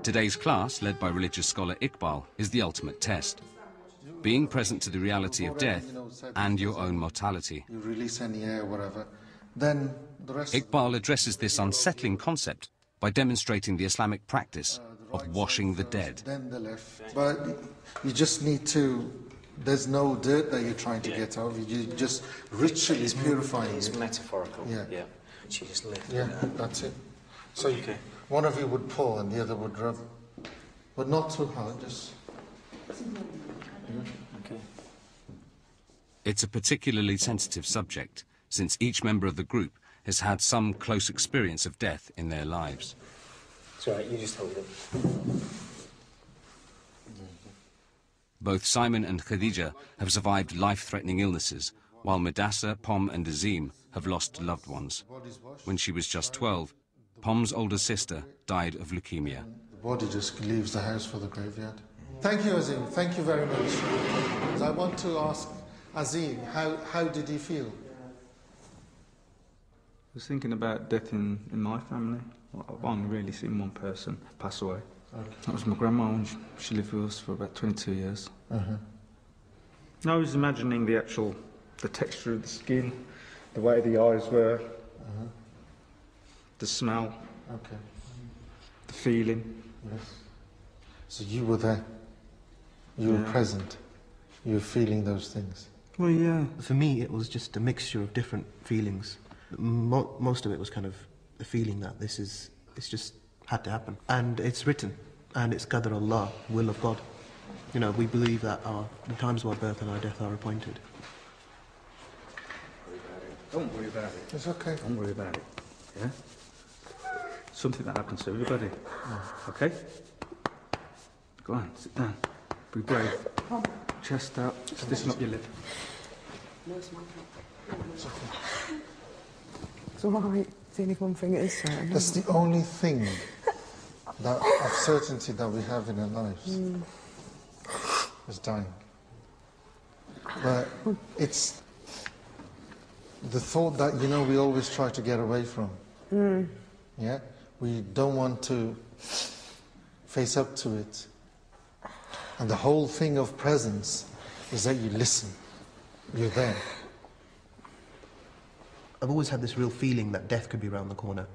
Today's class, led by religious scholar Iqbal, is the ultimate test. Being present to the reality of death and your own mortality. You release any air, whatever, then the rest... Iqbal addresses this unsettling concept by demonstrating the Islamic practice of washing the dead. Then the left. But you just need to... There's no dirt that you're trying to get out of. You just ritually purifying it. It's metaphorical. Yeah. She just lift. Yeah, that's it. So okay. One of you would pull and the other would rub. But not too hard, just... Okay. It's a particularly sensitive subject, since each member of the group has had some close experience of death in their lives. It's all right, you just hold it. Both Simon and Khadija have survived life-threatening illnesses, while Midassar, Pom and Azim have lost loved ones. When she was just 12, Pom's older sister died of leukemia. The body just leaves the house for the graveyard. Thank you, Azim. Thank you very much. I want to ask Azim, how did he feel? I was thinking about death in my family. I've only really seen one person pass away. Okay. That was my grandma, and she lived with us for about 22 years. I was imagining the texture of the skin, the way the eyes were, the smell, the feeling. Yes. So you were there, you were present, you were feeling those things. Well, yeah. For me, it was just a mixture of different feelings. Most of it was kind of the feeling that it's just had to happen. And it's written, and it's qadr Allah, will of God. You know, we believe that the times of our birth and our death are appointed. Don't worry about it. It's okay. Don't worry about it. Yeah? Something that happens to everybody. Okay? Go on, sit down. Be brave. Chest out. Stiffen up your lip. It's all right. It's the only one thing it is certain. That's the only thing of certainty that we have in our lives is dying. But it's the thought that, you know, we always try to get away from. Yeah? We don't want to face up to it. And the whole thing of presence is that you listen. You're there. I've always had this real feeling that death could be around the corner,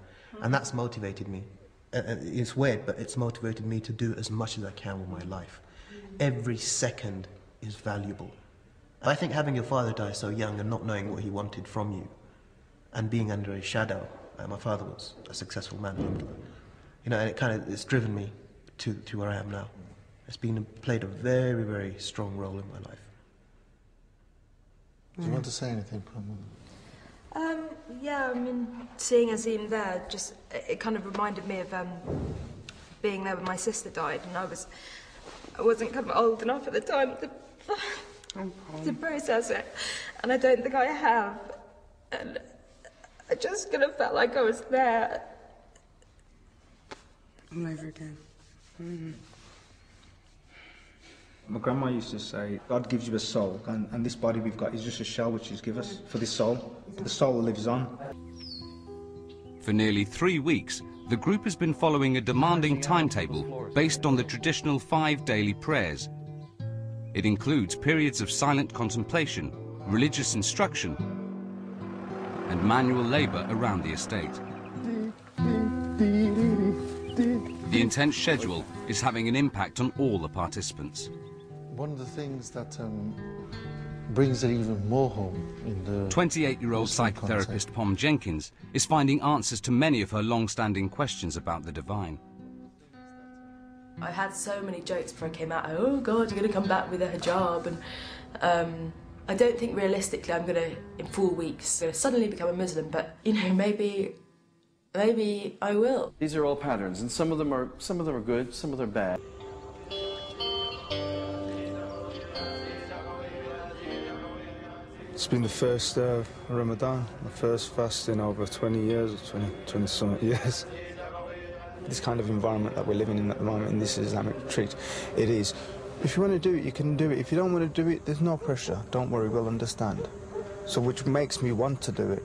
and that's motivated me. It's weird, but it's motivated me to do as much as I can with my life. Every second is valuable. I think having your father die so young and not knowing what he wanted from you, and being under a shadow, my father was a successful man, you know, and it's driven me to where I am now. It's played a very, very strong role in my life. Do you want to say anything, Pam? Yeah, I mean, seeing Azim there, it kind of reminded me of being there when my sister died, and I wasn't kind of old enough at the time to process it, and I don't think I have, and I just kind of felt like I was there. All over again. My grandma used to say, God gives you a soul, and this body we've got is just a shell which He's given us for this soul. The soul lives on. For nearly 3 weeks, the group has been following a demanding timetable based on the traditional 5 daily prayers. It includes periods of silent contemplation, religious instruction, and manual labour around the estate. The intense schedule is having an impact on all the participants. One of the things that brings it even more home in the... 28-year-old psychotherapist Pom Jenkins is finding answers to many of her long-standing questions about the divine. I had so many jokes before I came out. Oh God, you're going to come back with a hijab, and I don't think realistically I'm going to, in 4 weeks, suddenly become a Muslim. But you know, maybe I will. These are all patterns, and some of them are good, some of them are bad. It's been the first Ramadan, my first fast in over 20 years, or 20-something years. This kind of environment that we're living in at the moment, in this Islamic retreat, it is. If you want to do it, you can do it. If you don't want to do it, there's no pressure. Don't worry, we'll understand. So which makes me want to do it.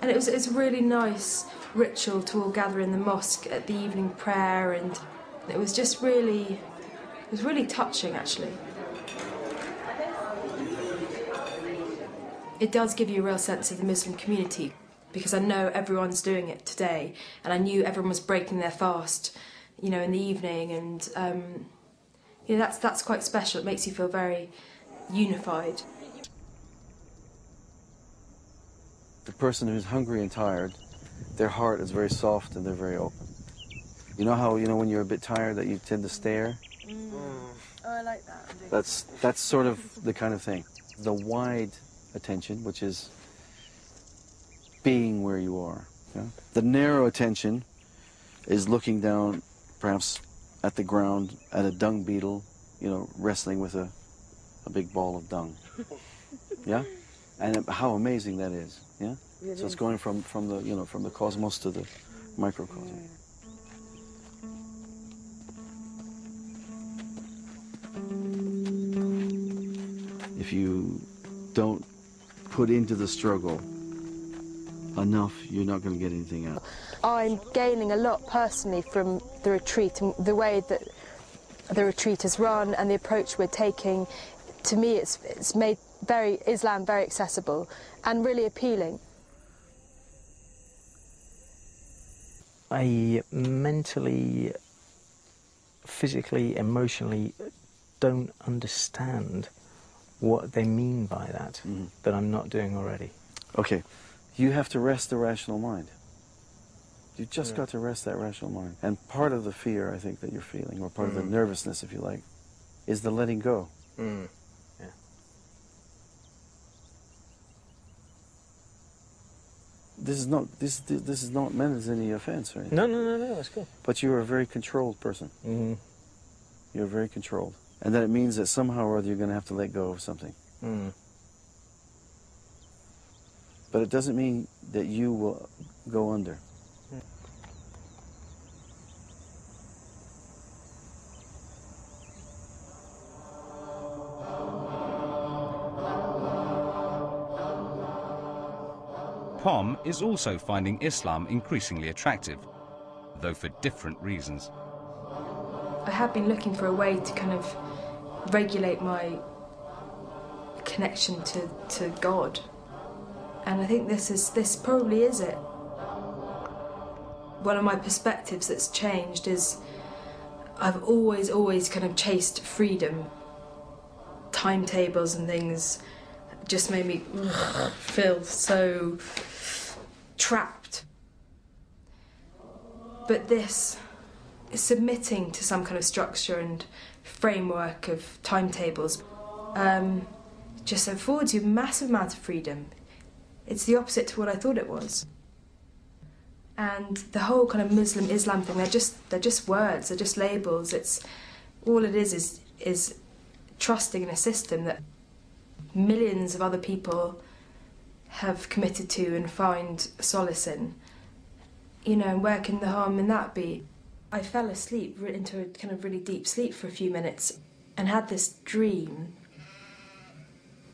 And it was a really nice ritual to all gather in the mosque at the evening prayer, and it was just really, it was really touching actually. It does give you a real sense of the Muslim community, because I know everyone's doing it today, and I knew everyone was breaking their fast, you know, in the evening, and you know, that's quite special. It makes you feel very unified. The person who's hungry and tired, their heart is very soft and they're very open. You know how, you know, when you're a bit tired that you tend to stare? Oh, I like that. That's sort of the kind of thing. The wide attention, which is being where you are. Yeah? The narrow attention is looking down, perhaps at the ground, at a dung beetle, you know, wrestling with a big ball of dung. Yeah? And how amazing that is. Yeah? So it's going from the, you know, from the cosmos to the microcosm. If you don't put into the struggle enough, you're not going to get anything out. I'm gaining a lot personally from the retreat, and the way that the retreat is run and the approach we're taking. To me, it's made Islam very accessible and really appealing. I mentally, physically, emotionally don't understand what they mean by that, that I'm not doing already. Okay, you have to rest the rational mind. You just got to rest that rational mind. And part of the fear, I think, that you're feeling, or part of the nervousness, if you like, is the letting go. Yeah. This is not meant as any offense, right? No, that's cool. But you're a very controlled person. You're very controlled. And that it means that somehow or other you're going to have to let go of something. But it doesn't mean that you will go under. Pom is also finding Islam increasingly attractive, though for different reasons. I have been looking for a way to kind of regulate my connection to God, and I think this probably is it. One of my perspectives that's changed is I've always kind of chased freedom. Timetables and things just made me feel so trapped. But this is submitting to some kind of structure and framework of timetables. Just affords you a massive amount of freedom. It's the opposite to what I thought it was. And the whole kind of Muslim-Islam thing, they're just words, they're just labels. It's all it is trusting in a system that millions of other people have committed to and find solace in. You know, and where can the harm in that be? I fell asleep into a kind of really deep sleep for a few minutes and had this dream.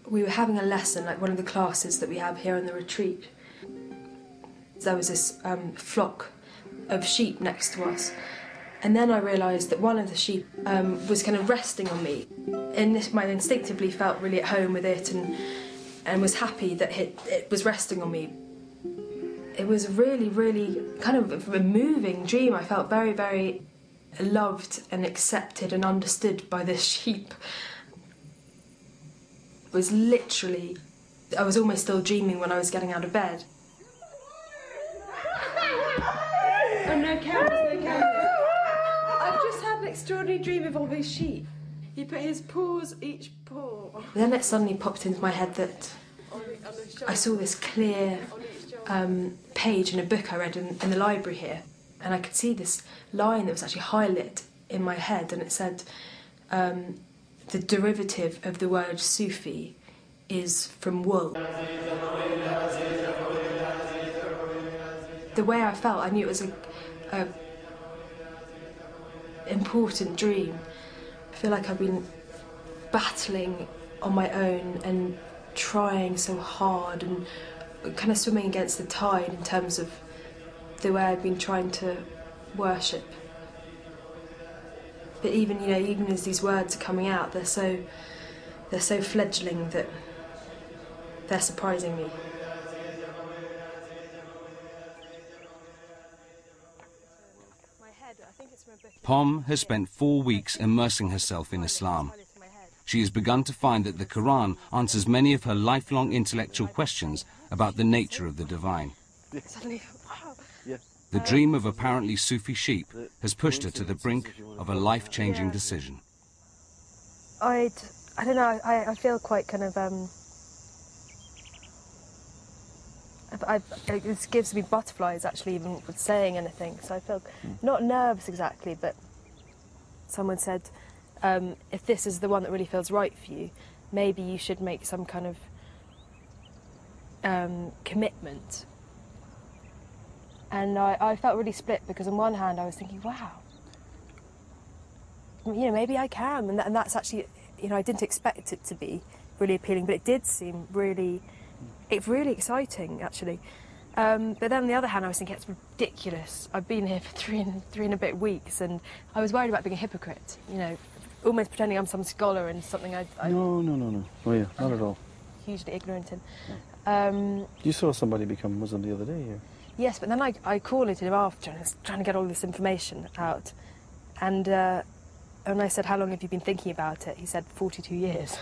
We were having a lesson, like one of the classes that we have here on the retreat. There was this flock of sheep next to us. And then I realised that one of the sheep was kind of resting on me. And I instinctively felt really at home with it and was happy that it was resting on me. It was really, really kind of a moving dream. I felt very, very loved and accepted and understood by this sheep. It was literally, I was almost still dreaming when I was getting out of bed. Oh, no cameras, no cameras. I've just had an extraordinary dream of all these sheep. He put his paws, each paw. Then it suddenly popped into my head that I saw this clear page in a book I read in the library here, and I could see this line that was actually highlit in my head, and it said the derivative of the word Sufi is from wool. The way I felt, I knew it was a important dream. I feel like I've been battling on my own and trying so hard and kind of swimming against the tide in terms of the way I've been trying to worship. But even, you know, even as these words are coming out, they're so fledgling that they're surprising me. Pom has spent 4 weeks immersing herself in Islam. She has begun to find that the Quran answers many of her lifelong intellectual questions about the nature of the divine. The dream of apparently Sufi sheep has pushed her to the brink of a life-changing decision. I don't know, I feel quite kind of, it gives me butterflies actually even with saying anything, so I feel not nervous exactly, but someone said, if this is the one that really feels right for you, maybe you should make some kind of commitment. And I felt really split, because on one hand I was thinking, wow, you know, maybe I can, and that's actually, you know, I didn't expect it to be really appealing, but it did seem really exciting actually. But then on the other hand I was thinking, it's ridiculous. I've been here for three and a bit weeks, and I was worried about being a hypocrite, you know, almost pretending I'm some scholar and something I No. Oh yeah, not at all. Hugely ignorant in. No. You saw somebody become Muslim the other day here. Yes, but then I called him after and I was trying to get all this information out, and I said, how long have you been thinking about it? He said 42 years.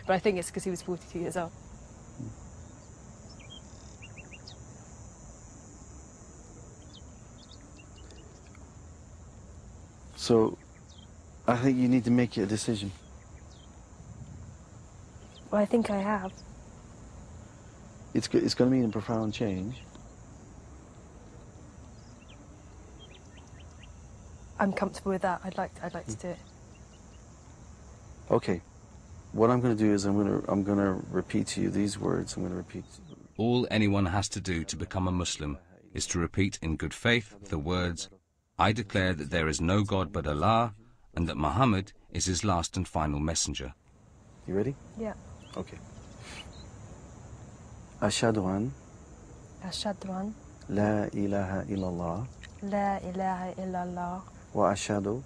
But I think it's because he was 42 years old. So, I think you need to make a decision. Well, I think I have. It's going to mean a profound change. I'm comfortable with that. I'd like to do it. Okay. What I'm going to do is I'm going to repeat to you these words. I'm going to repeat. All anyone has to do to become a Muslim is to repeat in good faith the words, I declare that there is no God but Allah, and that Muhammad is his last and final messenger. You ready? Yeah. Okay. Ashadu an la ilaha illallah la ilaha illallah wa ashadu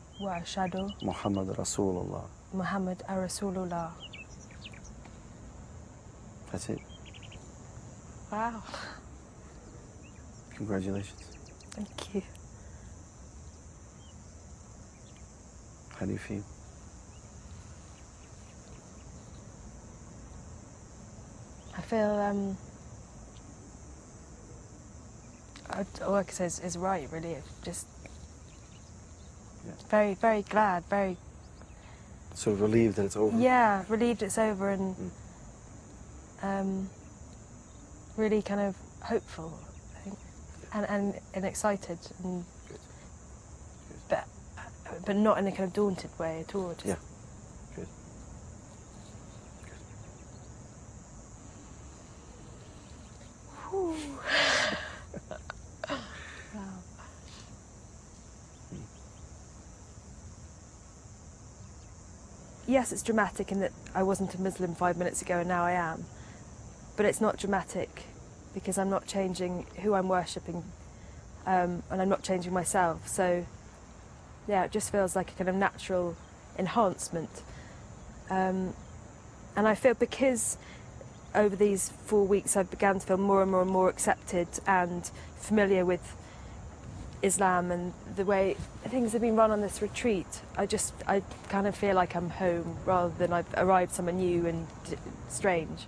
Muhammad rasoolullah. Muhammad rasoolullah. That's it. Wow. Congratulations. Thank you. How do you feel? I feel, all I can say is right, really. It's just very, very glad, very... So relieved that it's over? Yeah, relieved it's over, and really kind of hopeful, I think, and excited, and but not in a kind of daunted way at all. Just... Yeah. Good. Wow. Yes, it's dramatic in that I wasn't a Muslim 5 minutes ago and now I am. But it's not dramatic because I'm not changing who I'm worshipping, and I'm not changing myself. So, yeah, it just feels like a kind of natural enhancement. And I feel because over these 4 weeks I began to feel more and more and more accepted and familiar with Islam and the way things have been run on this retreat, I kind of feel like I'm home rather than I've arrived somewhere new and strange.